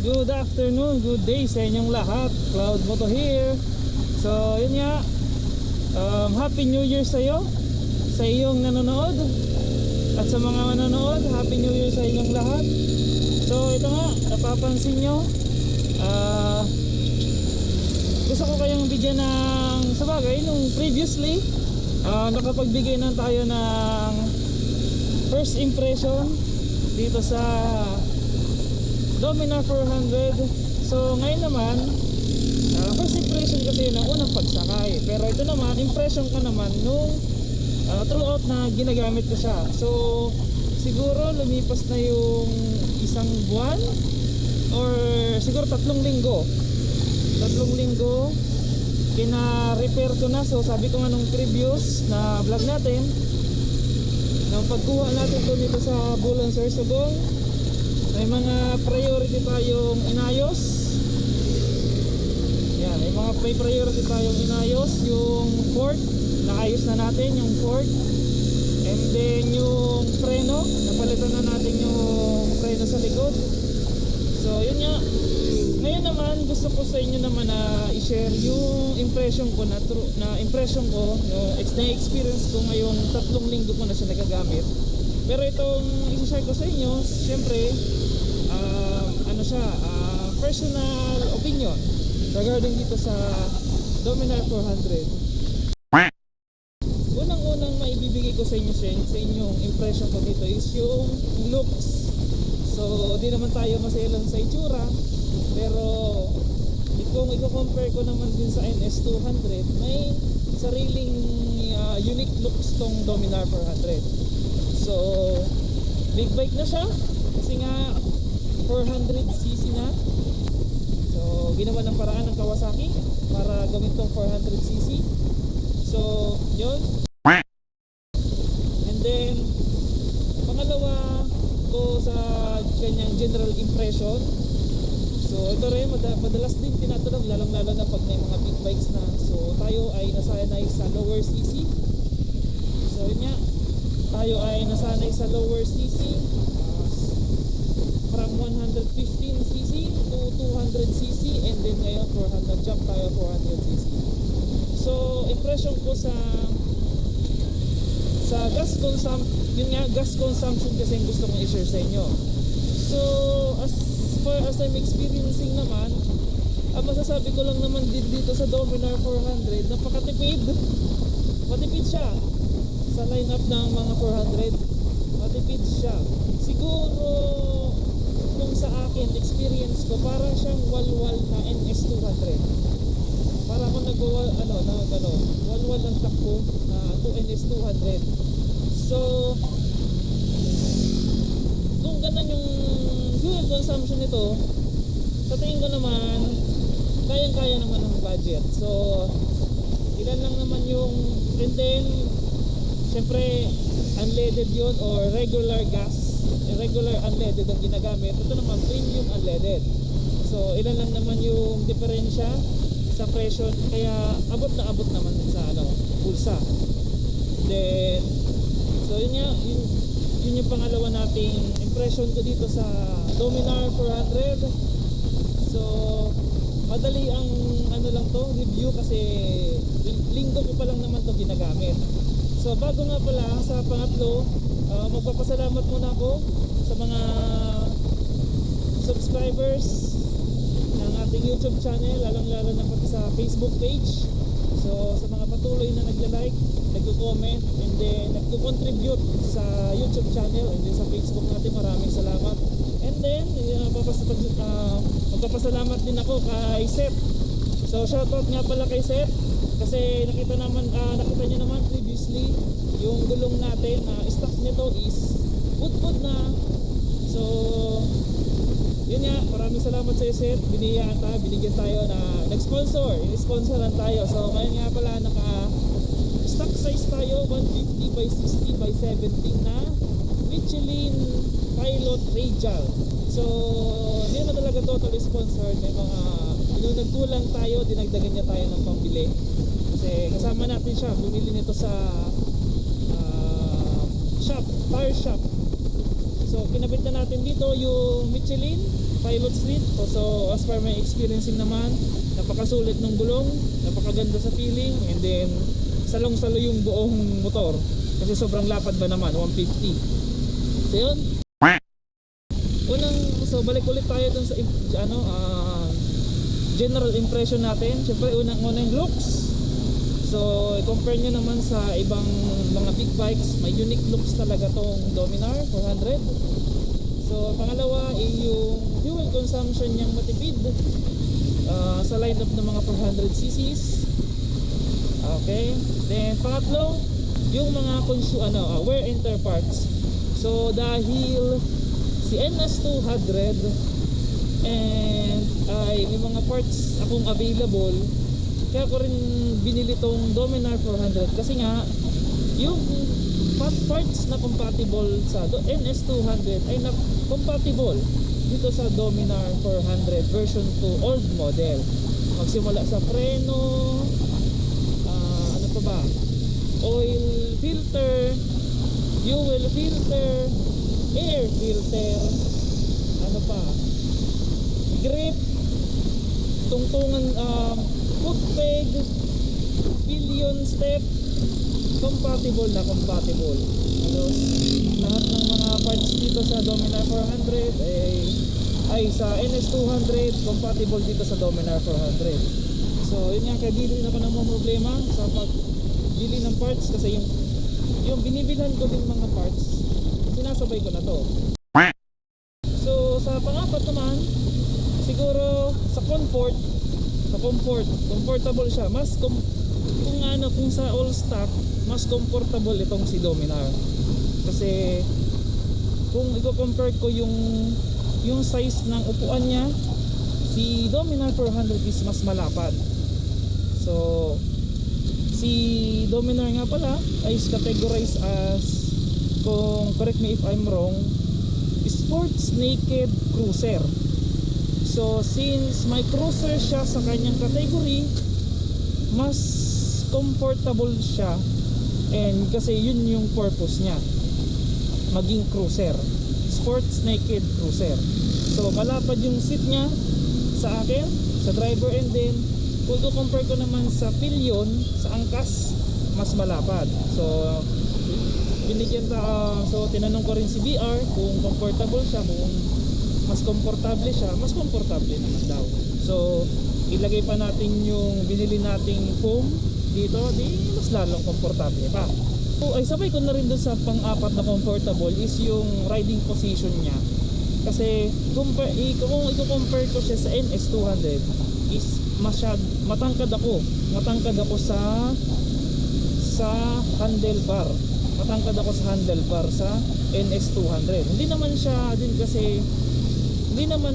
good afternoon, good day sa inyong lahat. Cloud Moto here. So yun nga, Happy New Year sa iyo, sa iyong nanonood. At sa mga manonood, Happy New Year sa inyong lahat. So ito nga, napapansin nyo, gusto ko kayong bigyan ng, sa bagay, nung previously nakapagbigay na tayo ng first impression dito sa Dominar 400. So ngayon naman, first impression kasi ng unang pagsakay. Pero ito naman, impression ko naman nung throughout na ginagamit ko siya. So siguro lumipas na yung isang buwan or siguro 3 linggo. 3 linggo kina-repair ko na. So sabi ko nga nung previous na vlog natin, nung pagkuha natin to dito sa Bulan Sorsogon, may mga priority tayong inayos. Yan, may priority tayong inayos. Yung fork, naayos na natin yung fork. And then yung preno, napalitan na natin yung preno sa likod. So yun nga. Ngayon naman gusto ko sa inyo naman na i-share yung impression ko na yung experience ko ngayong 3 linggo ko na siya nagagamit. Pero itong i-share ko sa inyo, siyempre personal opinion regarding dito sa Dominar 400. Unang-unang maibibigay ko sa inyo sa inyong impression ko dito is yung looks. So di naman tayo maselan sa itsura, pero kung i-compare ko naman din sa NS200, may sariling unique looks tong Dominar 400. So big bike na siya kasi nga 400cc na. So ginawa ng paraan ng Kawasaki para gawin tong 400cc. So yun. And then pangalawa ko sa kanyang general impression, so ito rin madalas din tinatanong, lalong lalo na pag may mga big bikes na. So tayo ay nasanay sa lower cc. So yun nga, tayo ay nasanay sa lower cc, from 115cc to 200cc, and then ngayon 400, jump tayo 400cc. So impression ko sa gas consumption kasi yung gusto kong i-share sa inyo. So as far as I'm experiencing naman, masasabi ko lang naman din dito sa Dominar 400, napakatipid. Matipid siya sa lineup ng mga 400. Matipid siya. Siguro kung sa akin, experience ko, parang siyang walwal na NS200. Para ako walwal ng takbo na NS200. So kung ganun yung fuel consumption nito, sa tingin ko naman kayang-kaya naman ng budget. So ilan lang naman yung, and then syempre unleaded yun or regular gas, regular unleaded ang ginagamit. Ito naman premium unleaded. So ilan lang naman yung diferensya sa presyo, kaya abot naman sa bulsa. Then so yun nga, yun yung pangalawa nating impression ko dito sa Dominar 400. So madali ang lang to review kasi linggo ko pa lang naman to ginagamit. So bago nga pala sa pangatlo, magpapasalamat muna ako sa mga subscribers ng ating YouTube channel, lalong-lalo na pati sa Facebook page. So sa mga patuloy na nagla-like, nagko-comment, and then nagko-contribute sa YouTube channel and then sa Facebook natin, maraming salamat. And then magpapasalamat din ako kay Seth. So shoutout nga pala kay Seth kasi nakita niyo naman previously yung gulong natin na stock nito is good na. So yun nga, maraming salamat sa Seth. Binigyan tayo na in-sponsoran tayo. So ngayon nga pala stock size tayo, 150 by 60 by 17 na Michelin Pilot Radial. So hindi naman talaga totally sponsored, may mga yung nagkulang tayo, dinagdagan niya tayo ng pambili kasi kasama natin siya, bumili nito sa tire shop. So kinabit na natin dito yung Michelin pilot seat. So as per my experiencing naman, napakasulit ng gulong, napakaganda sa feeling, and then salong-salo yung buong motor kasi sobrang lapad ba naman, 150. So yun, so balik ulit tayo dun sa general impression natin. Siyempre unang looks. So i-compare nyo naman sa ibang mga big bikes, may unique looks talaga tong Dominar 400. So pangalawa yung fuel consumption niyang matipid sa lineup ng mga 400cc's. Okay, then pangatlo yung mga wear and tear parts. So dahil si NS200 and ay may mga parts akong available, kaya ko rin binili tong Dominar 400 kasi nga yung parts na compatible sa NS200 ay na compatible dito sa Dominar 400 version 2 old model. Magsimula sa preno, ano pa ba, oil filter, fuel filter, air filter, ano pa, grip, tungtungan, foot peg, pillion step, compatible na compatible. Ano, lahat ng mga parts dito sa Dominar 400 ay sa NS200 compatible dito sa Dominar 400. So yun nga, kaya di rin ako namang problema sa pagbili ng parts kasi yung binibilhan ko din mga parts, sinasabay ko na to. So sa pangapat naman, siguro sa comfortable siya. Kung sa all stock, mas comfortable itong si Dominar. Kasi kung i-compare ko yung size ng upuan niya, si Dominar 400 is mas malapad. So si Dominar nga pala ay categorized as, kung correct me if I'm wrong, sports naked cruiser. So since may cruiser siya sa kanyang category, mas comfortable siya, and kasi yun yung purpose niya, maging cruiser, sports naked cruiser. So malapad yung seat niya sa akin, sa driver, and then kung compare ko naman sa pillion, sa angkas, mas malapad. So so tinanong ko rin si BR kung comfortable siya, kung mas komportable siya, mas komportable naman daw. So ilagay pa natin yung binili nating foam dito, di mas lalong komportable pa. So ay sabay ko na rin doon sa pang-apat na comfortable is yung riding position niya. Kasi kung i-compare ko siya sa NS200 is matangkad ako sa handlebar. Matangkad ako sa handlebar sa NS200. Hindi naman siya din kasi hindi naman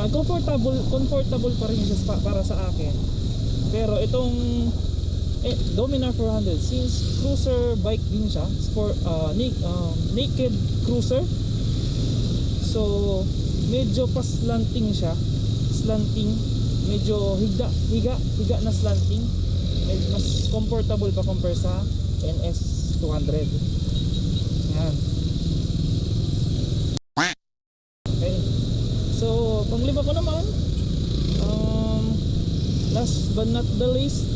comfortable pa rin siya para sa akin. Pero itong Dominar 400, since cruiser bike din siya, naked cruiser, so medyo pa-slanting siya, medyo higa na slanting, mas comfortable pa compare sa NS200. Yan. Okay. So panglima ko naman, last but not the least,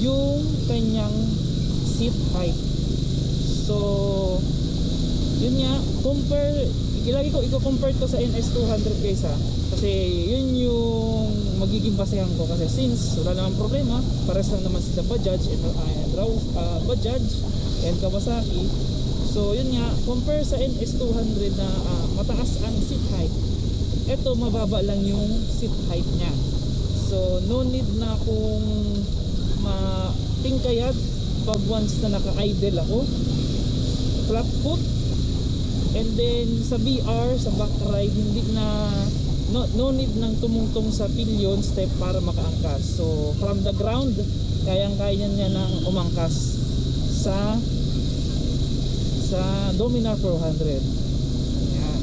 yung kanyang seat height. So yun nga, lagi ko i-compare to sa NS200 guys ha, kasi yun yung magiging basehan ko, kasi since wala namang problema, pares lang naman sila Bajaj and Kawasaki. So yun nga, compare sa NS200 na mataas ang seat height, eto mababa lang yung seat height niya. So no need na akong matingkayad pag once na naka-idle ako, flat foot. And then sa BR, sa back ride, hindi na no need nang tumungtong sa pillion step para makaangkas. So from the ground, kayang-kaya niya nang umangkas sa Dominar 400. Yan.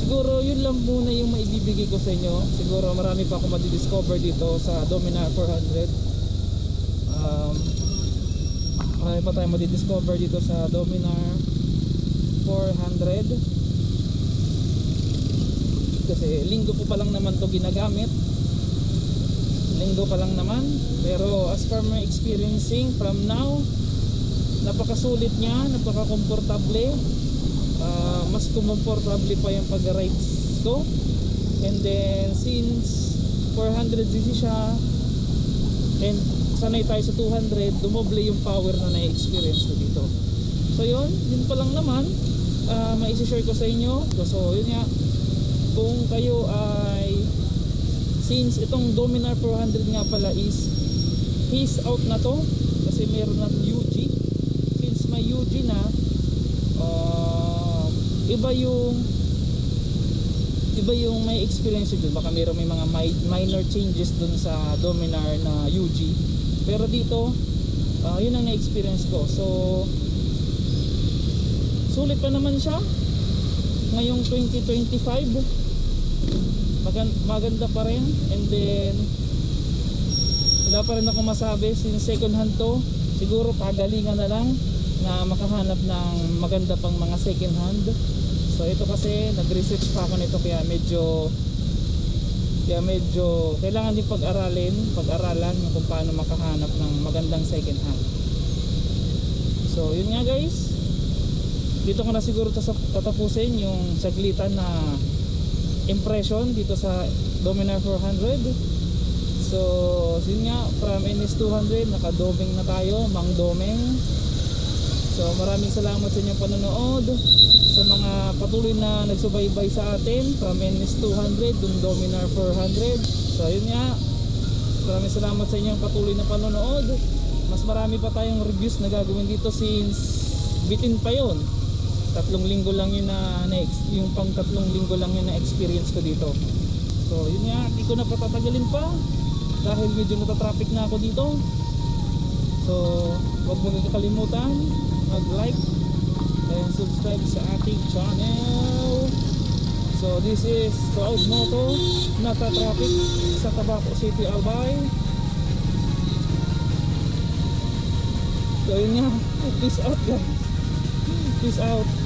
Siguro yun lang muna yung maibibigay ko sa inyo. Siguro marami pa ako madidiscover dito sa Dominar 400. Marami pa tayo madidiscover dito sa Dominar. 400. Kasi linggo po pa lang naman to ginagamit. Linggo pa lang naman. Pero as per my experiencing from now, napakasulit niya, napaka-komportable. Mas komportable pa yung pag-ride ko. And then since 400cc siya and sanay tayo sa 200, dumoble yung power na na-experience ko dito. So yun pa lang naman maisi-share ko sa inyo. So yun nga, kung kayo ay, since itong Dominar 400 nga pala is phase out na to kasi meron na UG. Since may UG na, iba yung may experience dun. Baka may mga minor changes dun sa Dominar na UG, pero dito yun ang na-experience ko. So sulit pa naman siya ngayong 2025. Maganda pa rin. And then wala pa rin ako masabi since second hand to. Siguro pagalingan na lang na makahanap ng maganda pang mga second hand. So ito kasi nag-research pa ako nito, kaya medyo kailangan din pag-aralan kung paano makahanap ng magandang second hand. So yun nga guys, dito ko na siguro tatapusin yung saglitan na impression dito sa Dominar 400. So yun nga, from NS200 naka-doming na tayo, Mang Domeng. So maraming salamat sa inyong panonood, sa mga patuloy na nagsubaybay sa atin from NS200 dung Dominar 400. So yun nga, maraming salamat sa inyong patuloy na panonood. Mas marami pa tayong reviews na gagawin dito since bitin pa yun. 3 linggo lang yun yung pang 3 linggo lang yun na experience ko dito. So yun nga, hindi ko na patatagalin pa dahil medyo natatraffic na ako dito. So huwag mo kakalimutan mag-like and subscribe sa ating channel. So this is Cloud Moto, nata-traffic sa Tabaco City, Albay. So yun nga, peace out guys, peace out.